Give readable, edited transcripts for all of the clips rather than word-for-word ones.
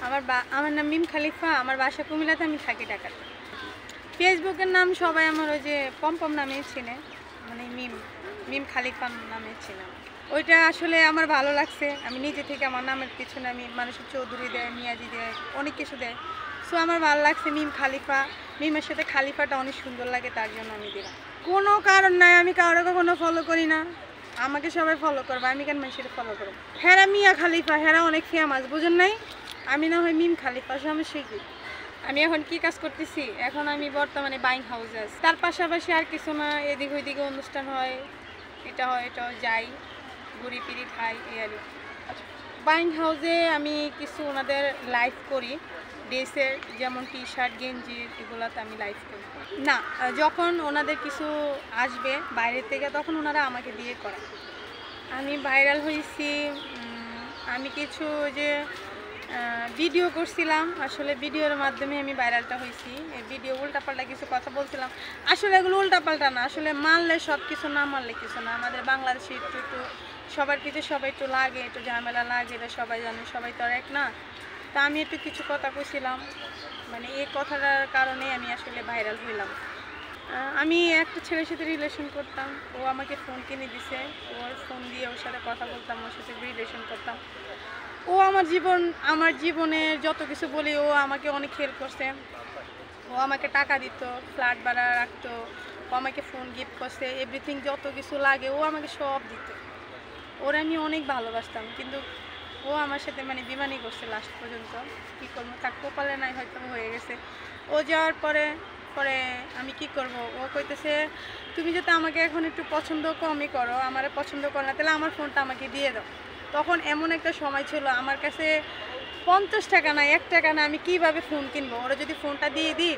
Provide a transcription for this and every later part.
আমার নাম মিম খালিফা। আমার বাসা কুমিল্লাতে, আমি থাকি ঢাকাতে। ফেসবুকের নাম সবাই আমার ওই যে পম্পম নামেই চিনে, মানে মিম মিম খালিফা নামে চিনে। ওইটা আসলে আমার ভালো লাগছে। আমি নিজে থেকে আমার নামের পিছনে আমি মানুষের চৌধুরী দেয়, মিয়াজি দেয়, অনেক কিছু দেয়। সো আমার ভালো লাগছে মিম খালিফা। মিমের সাথে খালিফাটা অনেক সুন্দর লাগে, তার জন্য আমি দিলাম। কোনো কারণ নাই, আমি কারো কখনো ফলো করি না। আমাকে সবাই ফলো করবে, আমি কেন মানুষের ফলো করবো? হেরা মিয়া খালিফা, হেরা অনেক ফেমাস, বুঝেন নাই? আমি না হয় মিম খালিফা, সমস্যা কি? আমি এখন কি কাজ করতেছি? এখন আমি বর্তমানে বাইং হাউসে আছি। তার পাশাপাশি আর কিছু না, এদিক ওইদিকে অনুষ্ঠান হয়, এটা হয়, এটাও যাই, ঘুরি ফিরি খাই, এই আর বাইং হাউসে আমি কিছু ওনাদের লাইভ করি, ড্রেসের, যেমন টি শার্ট গেঞ্জি, এগুলোতে আমি লাইভ করি না। যখন ওনাদের কিছু আসবে বাইরের থেকে, তখন ওনারা আমাকে দিয়ে করে। আমি ভাইরাল হয়েছি, আমি কিছু যে ভিডিও করছিলাম, আসলে ভিডিওর মাধ্যমে আমি ভাইরালটা হয়েছি। এই ভিডিও উল্টাপাল্টা কিছু কথা বলছিলাম, আসলে এগুলো উল্টাপাল্টা না, আসলে মানলে সব কিছু, না মানলে কিছু না। আমাদের বাংলাদেশে একটু সবার কিছু সবাই একটু লাগে, একটু ঝামেলা লাগে, এটা সবাই জানে, সবাই তো আর এক না। তা আমি একটু কিছু কথা কইছিলাম, মানে এই কথাটার কারণে আমি আসলে ভাইরাল হইলাম। আমি একটা ছেলের সাথে রিলেশন করতাম, ও আমাকে ফোন কিনে দিছে, ওর ফোন দিয়ে ওর সাথে কথা বলতাম, ওর সাথে রিলেশন করতাম। ও আমার জীবনের যত কিছু বলি, ও আমাকে অনেক হেল্প করছে। ও আমাকে টাকা দিত, ফ্ল্যাট ভাড়া রাখতো, ও আমাকে ফোন গিফট করছে, এভরিথিং যত কিছু লাগে ও আমাকে সব দিত। ওরা আমি অনেক ভালোবাসতাম, কিন্তু ও আমার সাথে মানে বিমানি করছে লাস্ট পর্যন্ত। কী করবো, তার কপালে নাই, হয়তো হয়ে গেছে। ও যাওয়ার পরে পরে আমি কি করব, ও কইতেছে তুমি যাতে আমাকে এখন একটু পছন্দ কমই করো, আমারে পছন্দ করো না, তাহলে আমার ফোনটা আমাকে দিয়ে দাও। তখন এমন একটা সময় ছিল আমার কাছে 50 টাকা না, 1 টাকা না, আমি কিভাবে ফোন কিনবো? ওরা যদি ফোনটা দিয়ে দিই,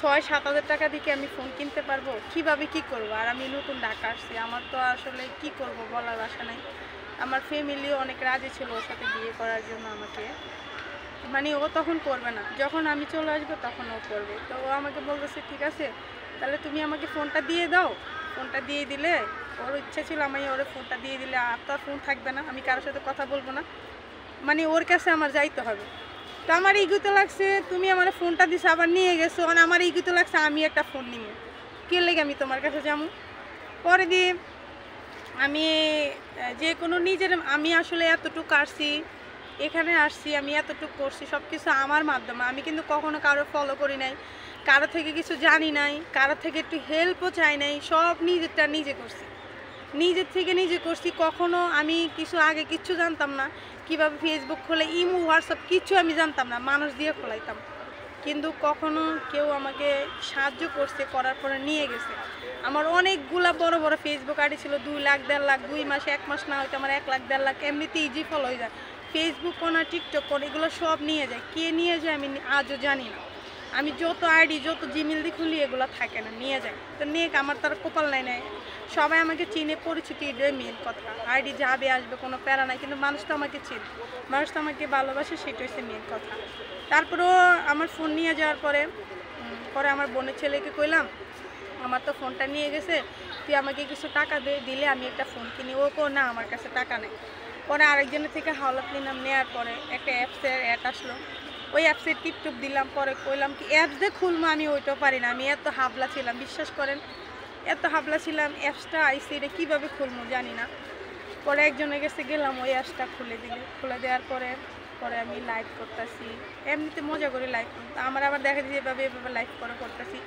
6-7 হাজার টাকা দিয়ে আমি ফোন কিনতে পারবো? কিভাবে কি করব? আর আমি নতুন ঢাকা আসছি, আমার তো আসলে কি করব বলার ভাষা নাই। আমার ফ্যামিলিও অনেক রাজি ছিল ওর সাথে বিয়ে করার জন্য আমাকে, মানে ও তখন করবে না, যখন আমি চলে আসবো তখন ও করবে। তো ও আমাকে বলতেছে ঠিক আছে, তাহলে তুমি আমাকে ফোনটা দিয়ে দাও। ফোনটা দিয়ে দিলে, ওর ইচ্ছা ছিল আমি ওর ফোনটা দিয়ে দিলে আর তো আর ফোন থাকবে না, আমি কারোর সাথে কথা বলবো না, মানে ওর কাছে আমার যাইতে হবে। তো আমার ইগুতে লাগছে, তুমি আমার ফোনটা দিছো আবার নিয়ে গেছো, মানে আমার ইগুতে লাগছে আমি একটা ফোন নিব, কে লেগে আমি তোমার কাছে যাবো? পরে দিয়ে আমি যে কোনো নিজের, আমি আসলে এতটুকু আসছি, এখানে আসছি, আমি এতটুকু করছি, সব কিছু আমার মাধ্যমে। আমি কিন্তু কখনো কারো ফলো করি নাই, কারো থেকে কিছু জানি নাই, কারো থেকে একটু হেল্পও চাই নাই, সব নিজেরটা নিজে করছি, নিজের থেকে নিজে করছি। কখনো আমি কিছু আগে কিচ্ছু জানতাম না, কিভাবে ফেসবুক খোলে, ইমো, হোয়াটসঅ্যাপ কিচ্ছু আমি জানতাম না, মানুষ দিয়ে খোলাইতাম। কিন্তু কখনো কেউ আমাকে সাহায্য করছে, করার পরে নিয়ে গেছে। আমার অনেকগুলা বড় বড় ফেসবুক আইডি ছিল, 2 লাখ 1.5 লাখ, 2 মাসে 1 মাস না হয়তো আমার 1 লাখ 1.5 লাখ এমনিতে ইজি ফলো হয়ে যায়। ফেসবুক কোনা, টিকটক কোন, এগুলো সব নিয়ে যায়, কে নিয়ে যায় আমি আজও জানি না। আমি যত আইডি, যত জিমেল দিয়ে খুলি, এগুলো থাকে না, নিয়ে যায়। তো নিয়ে আমার তার কপাল নাই নাই, সবাই আমাকে চিনে, পরিচিতি, এটাই মেন কথা। আইডি যাবে আসবে, কোনো প্যারা নাই, কিন্তু মানুষ তো আমাকে চিনে, মানুষ তো আমাকে ভালোবাসে, সেটা হচ্ছে মেন কথা। তারপরেও আমার ফোন নিয়ে যাওয়ার পরে পরে আমার বোনের ছেলেকে কইলাম আমার তো ফোনটা নিয়ে গেছে, তুই আমাকে কিছু টাকা দিলে আমি একটা ফোন কিনি। ও কো না, আমার কাছে টাকা নেই। পরে আরেকজনের থেকে হাওলাত নিলাম, নেওয়ার পরে একটা অ্যাপসের অ্যাড আসলো, ওই অ্যাপসে টিপটুপ দিলাম। পরে কইলাম কি অ্যাপস দিয়ে খুলবো, আমি ওইটাও পারি না, আমি এত হাবলা ছিলাম, বিশ্বাস করেন, এত হাবলা ছিলাম। অ্যাপসটা আইসি, এটা কীভাবে খুলবো জানি না। পরে একজনের কাছে গেলাম, ওই অ্যাপসটা খুলে দিলে, খুলে দেওয়ার পরে পরে আমি লাইভ করতেছি, এমনিতে মজা করে লাইভ। আমার আবার দেখা যায় এভাবে লাইভ করতেছি।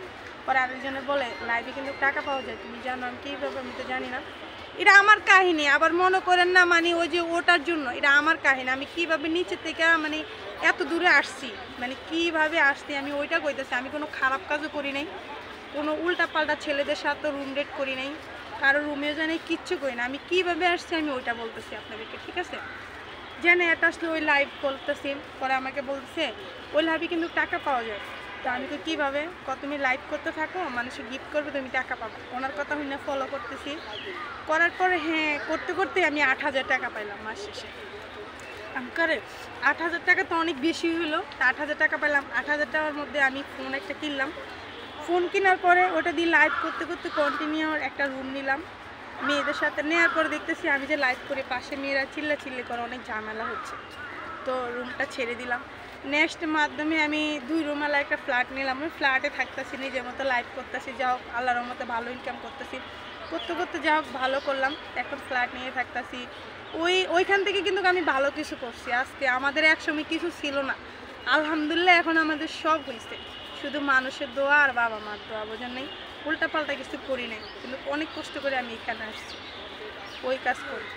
পরে আরেকজনের বলে লাইভে কিন্তু টাকা পাওয়া যায়, তুমি জানো? আমি কীভাবে, আমি তো জানি না। এটা আমার কাহিনী, আবার মনে করেন না মানে ওই যে ওটার জন্য, এটা আমার কাহিনী। আমি কিভাবে নিচে থেকে মানে এত দূরে আসছি, মানে কিভাবে আসছি আমি ওইটা কইতেছি। আমি কোনো খারাপ কাজও করি নাই, কোনো উল্টাপাল্টা ছেলেদের সাথে রুম ডেট করি নাই, কারো রুমেও জানি কিচ্ছু করি না। আমি কিভাবে আসছি আমি ওইটা বলতেছি আপনাদেরকে, ঠিক আছে? জানে এটা আসলে ওই লাইভ করতেছি, পরে আমাকে বলছে ওই লাইভে কিন্তু টাকা পাওয়া যায়। তো আমি তো কীভাবে, তুমি লাইভ করতে থাকো, মানুষে গিফট করবে, তুমি টাকা পাবো। ওনার কথা শুনে ফলো করতেছি, করার পরে হ্যাঁ করতে করতে আমি 8,000 টাকা পাইলাম মাস শেষে। আমি করে 8,000 টাকা তো অনেক বেশি হলো, 8,000 টাকা পেলাম। 8,000 টাকার মধ্যে আমি ফোন একটা কিনলাম। ফোন কেনার পরে ওটা দিয়ে লাইভ করতে করতে কন্টিনিউ একটা রুম নিলাম মেয়েদের সাথে। নেওয়ার পরে দেখতেছি আমি যে লাইভ করে, পাশে মেয়েরা চিল্লাচিল্লি করে, অনেক ঝামেলা হচ্ছে। তো রুমটা ছেড়ে দিলাম। নেক্সট মাধ্যমে আমি 2 রুমালা একটা ফ্ল্যাট নিলাম। আমি ফ্ল্যাটে থাকতেছি, নিজের মতো লাইফ করতেছি, যা হোক আল্লাহর মতো ভালো ইনকাম করতেছি, করতে করতে যা হোক ভালো করলাম। এখন ফ্ল্যাট নিয়ে থাকতেছি। ওইখান থেকে কিন্তু আমি ভালো কিছু করছি। আজকে আমাদের একসময় কিছু ছিল না, আলহামদুলিল্লাহ এখন আমাদের সব হয়েছে। শুধু মানুষের দোয়া আর বাবা মার দোয়া, বোঝেন নেই, উল্টাপাল্টা কিছু করি নাই, কিন্তু অনেক কষ্ট করে আমি এখানে আসছি, ওই কাজ করি।